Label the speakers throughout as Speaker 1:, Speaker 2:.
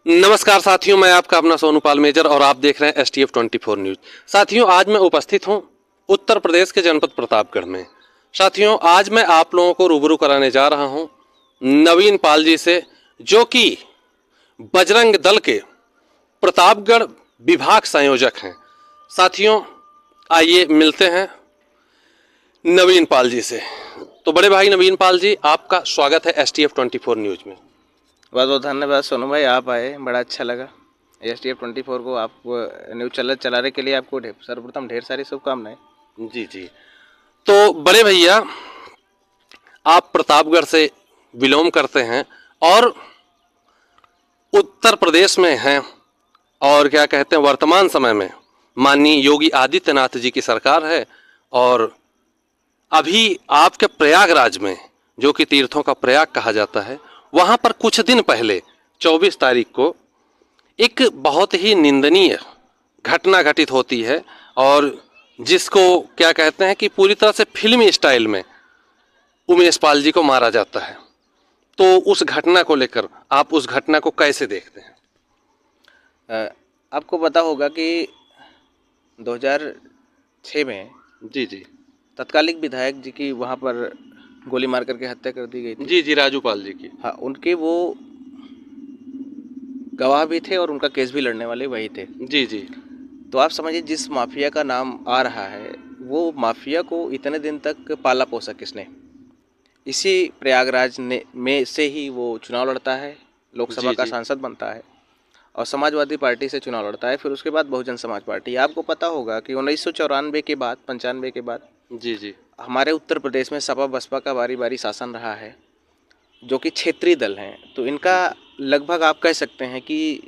Speaker 1: नमस्कार साथियों, मैं आपका अपना सोनू पाल मेजर और आप देख रहे हैं STF 24 न्यूज। साथियों, आज मैं उपस्थित हूं उत्तर प्रदेश के जनपद प्रतापगढ़ में। साथियों, आज मैं आप लोगों को रूबरू कराने जा रहा हूं नवीन पाल जी से, जो कि बजरंग दल के प्रतापगढ़ विभाग संयोजक हैं। साथियों, आइए मिलते हैं नवीन पाल जी से। तो बड़े भाई नवीन पाल जी, आपका स्वागत है STF 24 न्यूज में।
Speaker 2: बहुत बहुत धन्यवाद सोनू भाई, आप आए, बड़ा अच्छा लगा। STF 24 को आप न्यूज़ चलाने के लिए आपको सर्वप्रथम ढेर सारी शुभकामनाएं।
Speaker 1: जी जी। तो बड़े भैया, आप प्रतापगढ़ से बिलोंग करते हैं और उत्तर प्रदेश में हैं, और क्या कहते हैं, वर्तमान समय में माननीय योगी आदित्यनाथ जी की सरकार है। और अभी आपके प्रयागराज में, जो कि तीर्थों का प्रयाग कहा जाता है, वहाँ पर कुछ दिन पहले 24 तारीख को एक बहुत ही निंदनीय घटना घटित होती है, और जिसको क्या कहते हैं कि पूरी तरह से फिल्मी स्टाइल में उमेश पाल जी को मारा जाता है। तो उस घटना को लेकर आप उस घटना को कैसे देखते हैं?
Speaker 2: आपको पता होगा कि 2006 में
Speaker 1: जी जी
Speaker 2: तत्कालिक विधायक जी की वहाँ पर गोली मार करके हत्या कर दी गई थी।
Speaker 1: जी जी, राजू पाल जी की।
Speaker 2: हाँ, उनके वो गवाह भी थे और उनका केस भी लड़ने वाले वही थे।
Speaker 1: जी जी
Speaker 2: तो आप समझिए, जिस माफिया का नाम आ रहा है, वो माफिया को इतने दिन तक पाला पोसा किसने? इसी प्रयागराज में से ही वो चुनाव लड़ता है, लोकसभा का सांसद बनता है और समाजवादी पार्टी से चुनाव लड़ता है। फिर उसके बाद बहुजन समाज पार्टी। आपको पता होगा कि 1994 के बाद, 95 के बाद
Speaker 1: जी जी
Speaker 2: हमारे उत्तर प्रदेश में सपा बसपा का बारी बारी शासन रहा है, जो कि क्षेत्रीय दल हैं। तो इनका लगभग आप कह सकते हैं कि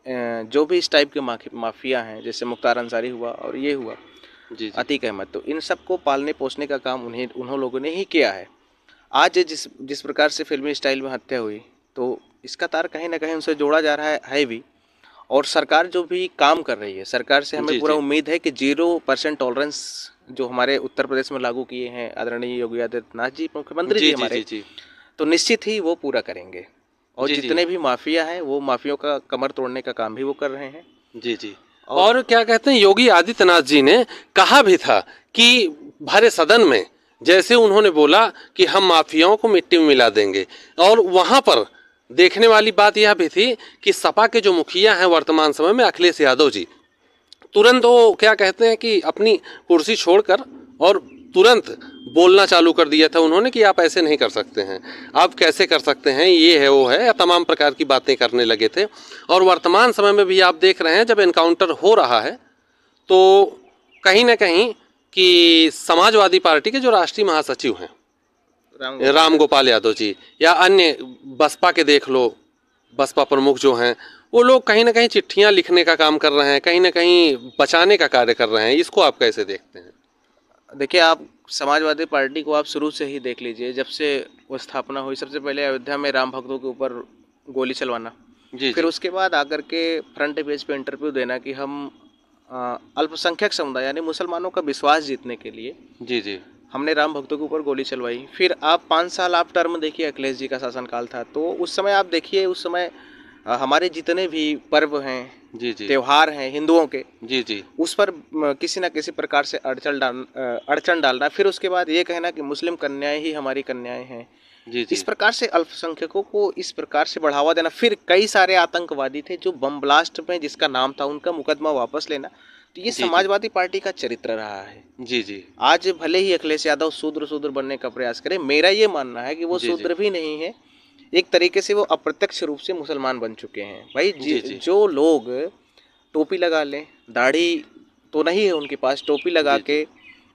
Speaker 2: जो भी इस टाइप के माफिया हैं, जैसे मुख्तार अंसारी हुआ और ये हुआ
Speaker 1: जी
Speaker 2: अतीक अहमद, तो इन सबको पालने पोसने का काम उन्हों लोगों ने ही किया है। आज जिस प्रकार से फिल्मी स्टाइल में हत्या हुई, तो इसका तार कहीं ना कहीं उनसे जोड़ा जा रहा है भी। और सरकार जो भी काम कर रही है, सरकार से हमें पूरा उम्मीद है कि 0% टॉलरेंस जो हमारे उत्तर प्रदेश में लागू किए हैं आदरणीय योगी आदित्यनाथ जी, मुख्यमंत्री जी हमारे, तो निश्चित ही वो पूरा करेंगे। और जितने भी माफिया हैं, वो माफियों का कमर तोड़ने का काम भी वो कर रहे हैं।
Speaker 1: जी जी। और क्या कहते हैं, योगी आदित्यनाथ जी ने कहा भी था कि भरे सदन में जैसे उन्होंने बोला कि हम माफियाओं को मिट्टी में मिला देंगे, और वहां पर देखने वाली बात यह भी थी कि सपा के जो मुखिया हैं वर्तमान समय में, अखिलेश यादव जी, तुरंत वो क्या कहते हैं कि अपनी कुर्सी छोड़कर और तुरंत बोलना चालू कर दिया था उन्होंने कि आप ऐसे नहीं कर सकते हैं, आप कैसे कर सकते हैं, ये है वो है, तमाम प्रकार की बातें करने लगे थे। और वर्तमान समय में भी आप देख रहे हैं, जब एनकाउंटर हो रहा है, तो कहीं ना कहीं कि समाजवादी पार्टी के जो राष्ट्रीय महासचिव हैं राम गोपाल यादव जी, या अन्य बसपा के देख लो, बसपा प्रमुख जो हैं, वो लोग कहीं ना कहीं चिट्ठियां लिखने का काम कर रहे हैं, कहीं ना कहीं बचाने का कार्य कर रहे हैं। इसको आप कैसे देखते हैं?
Speaker 2: देखिए, आप समाजवादी पार्टी को आप शुरू से ही देख लीजिए। जब से वो स्थापना हुई, सबसे पहले अयोध्या में राम भक्तों के ऊपर गोली चलवाना, फिर उसके बाद आकर के फ्रंट पेज पे इंटरव्यू देना कि हम अल्पसंख्यक समुदाय यानी मुसलमानों का विश्वास जीतने के लिए
Speaker 1: जी जी
Speaker 2: हमने राम भक्तों के ऊपर गोली चलवाई। फिर आप 5 साल आप टर्म देखिए, अखिलेश जी का शासनकाल था, तो उस समय आप देखिए, उस समय हमारे जितने भी पर्व हैं,
Speaker 1: जी जी
Speaker 2: त्योहार हैं हिंदुओं के,
Speaker 1: जी जी
Speaker 2: उस पर किसी न किसी प्रकार से अड़चन डालना। फिर उसके बाद ये कहना कि मुस्लिम कन्याएं ही हमारी कन्याएं हैं।
Speaker 1: जी जी
Speaker 2: इस प्रकार से अल्पसंख्यकों को इस प्रकार से बढ़ावा देना। फिर कई सारे आतंकवादी थे जो बम ब्लास्ट में जिसका नाम था, उनका मुकदमा वापस लेना। तो ये समाजवादी पार्टी का चरित्र रहा है।
Speaker 1: जी जी।
Speaker 2: आज भले ही अखिलेश यादव शूद्र बनने का प्रयास करे, मेरा ये मानना है कि वो शूद्र भी नहीं है, एक तरीके से वो अप्रत्यक्ष रूप से मुसलमान बन चुके हैं। भाई जो लोग टोपी लगा लें, दाढ़ी तो नहीं है उनके पास, टोपी लगा के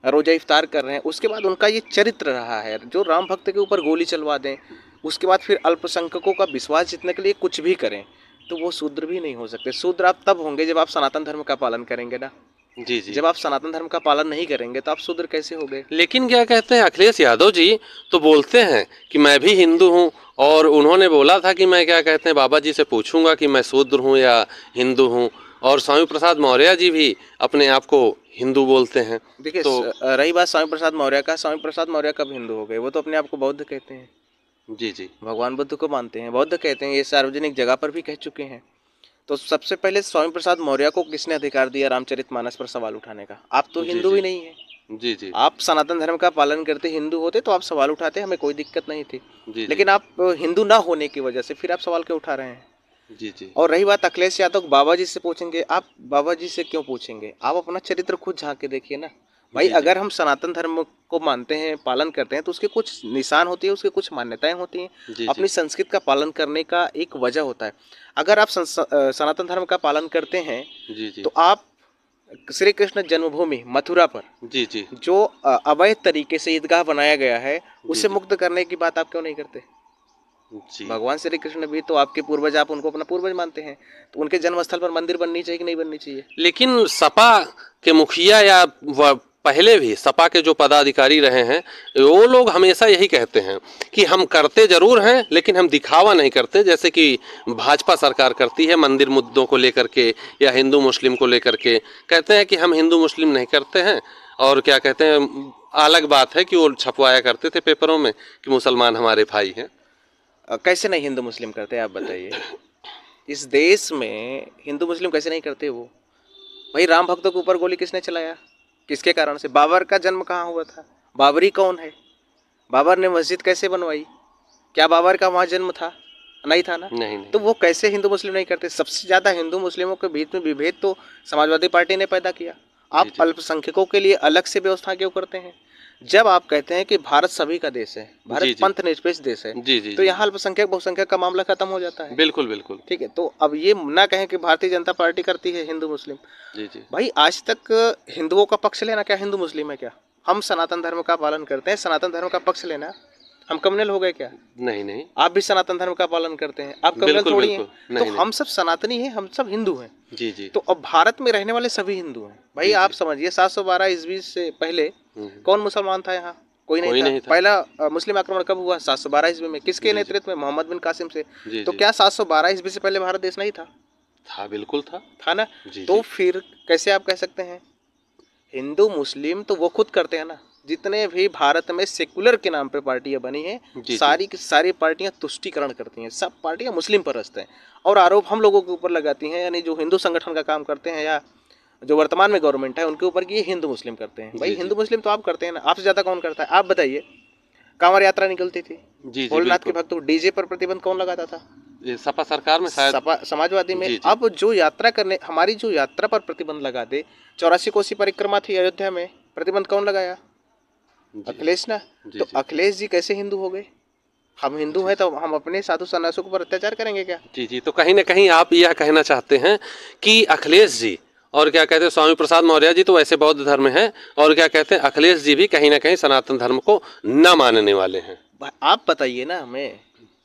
Speaker 2: रोजा इफ्तार कर रहे हैं, उसके बाद उनका ये चरित्र रहा है, जो राम भक्त के ऊपर गोली चलवा दें, उसके बाद फिर अल्पसंख्यकों का विश्वास जीतने के लिए कुछ भी करें, तो वो शूद्र भी नहीं हो सकते। शूद्र आप तब होंगे जब आप सनातन धर्म का पालन करेंगे ना।
Speaker 1: जी जी।
Speaker 2: जब आप सनातन धर्म का पालन नहीं करेंगे तो आप शूद्र कैसे होंगे?
Speaker 1: लेकिन क्या कहते हैं, अखिलेश यादव जी तो बोलते हैं कि मैं भी हिंदू हूँ, और उन्होंने बोला था कि मैं क्या कहते हैं बाबा जी से पूछूंगा कि मैं शूद्र हूँ या हिंदू हूँ। और स्वामी प्रसाद मौर्य जी भी अपने आप को हिंदू बोलते हैं।
Speaker 2: देखिए,
Speaker 1: तो
Speaker 2: रही बात स्वामी प्रसाद मौर्य का, स्वामी प्रसाद मौर्य कब हिंदू हो गए? वो तो अपने आप को बौद्ध कहते हैं।
Speaker 1: जी जी।
Speaker 2: भगवान बुद्ध को मानते हैं, बौद्ध कहते हैं, ये सार्वजनिक जगह पर भी कह चुके हैं। तो सबसे पहले स्वामी प्रसाद मौर्य को किसने अधिकार दिया रामचरितमानस पर सवाल उठाने का? आप तो
Speaker 1: जी
Speaker 2: हिंदू
Speaker 1: जी
Speaker 2: ही नहीं है।
Speaker 1: जी जी
Speaker 2: आप सनातन धर्म का पालन करते हिंदू होते तो आप सवाल उठाते, हमें कोई दिक्कत नहीं थी।
Speaker 1: जी
Speaker 2: लेकिन आप हिंदू ना होने की वजह से फिर आप सवाल क्यों उठा रहे हैं?
Speaker 1: जी जी
Speaker 2: और रही बात अखिलेश यादव, बाबा जी से पूछेंगे आप? बाबा जी से क्यों पूछेंगे? आप अपना चरित्र खुद झांक के देखिए ना भाई।
Speaker 1: जी जी
Speaker 2: अगर हम सनातन धर्म को मानते हैं, पालन करते हैं, तो उसके कुछ निशान होती है, उसके कुछ मान्यताएं होती हैं,
Speaker 1: जी
Speaker 2: अपनी संस्कृति का पालन करने का एक वजह होता है। अगर आप सनातन धर्म का पालन करते हैं
Speaker 1: जी जी
Speaker 2: तो आप श्री कृष्ण जन्मभूमि मथुरा पर
Speaker 1: जी जी
Speaker 2: जो अवैध तरीके से ईदगाह बनाया गया है, उसे
Speaker 1: जी।
Speaker 2: मुक्त करने की बात आप क्यों नहीं करते?
Speaker 1: जी
Speaker 2: भगवान श्री कृष्ण भी तो आपके पूर्वज, आप उनको अपना पूर्वज मानते हैं, तो उनके जन्म स्थल पर मंदिर बननी चाहिए कि नहीं बननी चाहिए?
Speaker 1: लेकिन सपा के मुखिया या पहले भी सपा के जो पदाधिकारी रहे हैं, वो लोग हमेशा यही कहते हैं कि हम करते जरूर हैं लेकिन हम दिखावा नहीं करते, जैसे कि भाजपा सरकार करती है मंदिर मुद्दों को लेकर के या हिंदू मुस्लिम को लेकर के। कहते हैं कि हम हिंदू मुस्लिम नहीं करते हैं, और क्या कहते हैं, अलग बात है कि वो छपवाया करते थे पेपरों में कि मुसलमान हमारे भाई हैं।
Speaker 2: कैसे नहीं हिंदू मुस्लिम करते, आप बताइए? इस देश में हिंदू मुस्लिम कैसे नहीं करते? वो भाई राम भक्तों के ऊपर गोली किसने चलाया? किसके कारण से? बाबर का जन्म कहाँ हुआ था? बाबरी कौन है? बाबर ने मस्जिद कैसे बनवाई? क्या बाबर का वहाँ जन्म था? नहीं था ना।
Speaker 1: नहीं नहीं
Speaker 2: तो वो कैसे हिंदू मुस्लिम नहीं करते? सबसे ज्यादा हिंदू मुस्लिमों के बीच में विभेद तो समाजवादी पार्टी ने पैदा किया। आप अल्पसंख्यकों के लिए अलग से व्यवस्था क्यों करते हैं? जब आप कहते हैं कि भारत सभी का देश है,
Speaker 1: जी,
Speaker 2: भारत
Speaker 1: जी।
Speaker 2: पंथ निरपेक्ष देश है,
Speaker 1: जी जी
Speaker 2: तो यहाँ अल्पसंख्यक बहुसंख्यक का मामला खत्म हो जाता है।
Speaker 1: बिल्कुल बिल्कुल।
Speaker 2: ठीक है, तो अब ये ना कहें कि भारतीय जनता पार्टी करती है हिंदू मुस्लिम।
Speaker 1: जी जी
Speaker 2: भाई आज तक हिंदुओं का पक्ष लेना क्या हिंदू मुस्लिम है क्या? हम सनातन धर्म का पालन करते हैं, सनातन धर्म का पक्ष लेना हम कम्युनल हो गए क्या?
Speaker 1: नहीं नहीं
Speaker 2: आप भी सनातन धर्म का पालन करते हैं, आप कम्युनल
Speaker 1: बिल्कुल
Speaker 2: थोड़ी हैं।
Speaker 1: बिल्कुल।
Speaker 2: तो
Speaker 1: नहीं
Speaker 2: हम सब सनातनी हैं, हम सब हिंदू हैं।
Speaker 1: जी जी
Speaker 2: तो अब भारत में रहने वाले सभी हिंदू हैं भाई।
Speaker 1: जी,
Speaker 2: आप
Speaker 1: जी।
Speaker 2: समझिए 712 ईस्वी से पहले कौन मुसलमान था यहाँ? कोई
Speaker 1: कोई
Speaker 2: नहीं
Speaker 1: नहीं
Speaker 2: था।
Speaker 1: था।
Speaker 2: पहला मुस्लिम आक्रमण कब हुआ? 712 ईस्वी में। किसके
Speaker 1: जी, जी।
Speaker 2: नेतृत्व में? मोहम्मद बिन कासिम से।
Speaker 1: जी
Speaker 2: तो
Speaker 1: जी
Speaker 2: क्या 712 ईस्वी से पहले भारत देश नहीं था?
Speaker 1: था, बिल्कुल था।
Speaker 2: था ना।
Speaker 1: जी
Speaker 2: तो
Speaker 1: जी
Speaker 2: फिर कैसे आप कह सकते हैं? हिंदू मुस्लिम तो वो खुद करते हैं ना। जितने भी भारत में सेकुलर के नाम पे पार्टियां बनी हैं,
Speaker 1: जी।
Speaker 2: सारी की सारी पार्टियां तुष्टीकरण करती हैं। सब पार्टियां मुस्लिम परस्त हैं और आरोप हम लोगों के ऊपर लगाती हैं, यानी जो हिंदू संगठन का काम करते हैं या जो वर्तमान में गवर्नमेंट है उनके ऊपर कि ये हिंदू मुस्लिम करते हैं। भाई
Speaker 1: जी, जी।
Speaker 2: हिंदू मुस्लिम तो आप करते हैं ना, आपसे ज्यादा कौन करता है? आप बताइए। कांवड़ यात्रा निकलती थी,
Speaker 1: जी जी
Speaker 2: भोलेनाथ के
Speaker 1: बिल्कुल।
Speaker 2: भक्तों, डीजे पर प्रतिबंध कौन लगाता था?
Speaker 1: ये सपा सरकार में शायद।
Speaker 2: समाजवादी में।
Speaker 1: जी, जी।
Speaker 2: अब जो यात्रा करने, हमारी जो यात्रा पर प्रतिबंध लगा दे, 84 कोसी परिक्रमा थी अयोध्या में, प्रतिबंध कौन लगाया?
Speaker 1: जी,
Speaker 2: अखिलेश ना।
Speaker 1: जी,
Speaker 2: तो
Speaker 1: जी।
Speaker 2: अखिलेश जी कैसे हिंदू हो गए? हम हिंदू हैं तो हम अपने साधु सन्यासियों के ऊपर अत्याचार करेंगे क्या?
Speaker 1: जी जी तो कहीं ना कहीं आप यह कहना चाहते हैं कि अखिलेश जी और क्या कहते हैं स्वामी प्रसाद मौर्य जी तो वैसे बौद्ध धर्म है, और क्या कहते हैं अखिलेश जी भी कहीं ना कहीं सनातन धर्म को न मानने वाले हैं।
Speaker 2: आप बताइए ना हमें,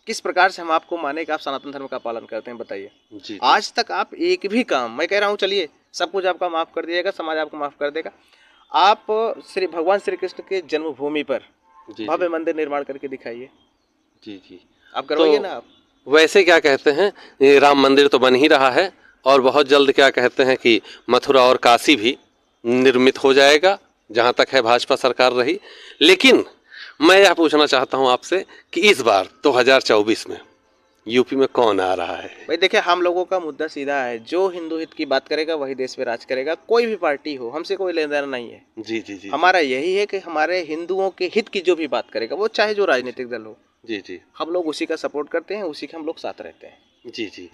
Speaker 2: किस प्रकार से हम आपको माने कि आप सनातन धर्म का पालन करते हैं? बताइए।
Speaker 1: जी जी
Speaker 2: आज तक आप एक भी काम, मैं कह रहा हूँ चलिए सब कुछ आपका माफ कर दिएगा, समाज आपको माफ कर देगा, आप भगवान श्री कृष्ण के जन्मभूमि पर
Speaker 1: जी
Speaker 2: भव्य मंदिर निर्माण करके दिखाइए।
Speaker 1: जी जी
Speaker 2: आप करवाइए
Speaker 1: तो
Speaker 2: ना। आप
Speaker 1: वैसे क्या कहते हैं, ये राम मंदिर तो बन ही रहा है और बहुत जल्द क्या कहते हैं कि मथुरा और काशी भी निर्मित हो जाएगा, जहाँ तक है भाजपा सरकार रही। लेकिन मैं यह पूछना चाहता हूँ आपसे कि इस बार 2024 में यूपी में कौन आ रहा है?
Speaker 2: भाई देखिए, हम लोगों का मुद्दा सीधा है, जो हिंदू हित की बात करेगा वही देश पे राज करेगा। कोई भी पार्टी हो, हमसे कोई लेना देना नहीं है।
Speaker 1: जी जी जी
Speaker 2: हमारा यही है कि हमारे हिंदुओं के हित की जो भी बात करेगा, वो चाहे जो राजनीतिक दल हो,
Speaker 1: जी जी
Speaker 2: हम लोग उसी का सपोर्ट करते हैं, उसी के हम लोग साथ रहते हैं।
Speaker 1: जी जी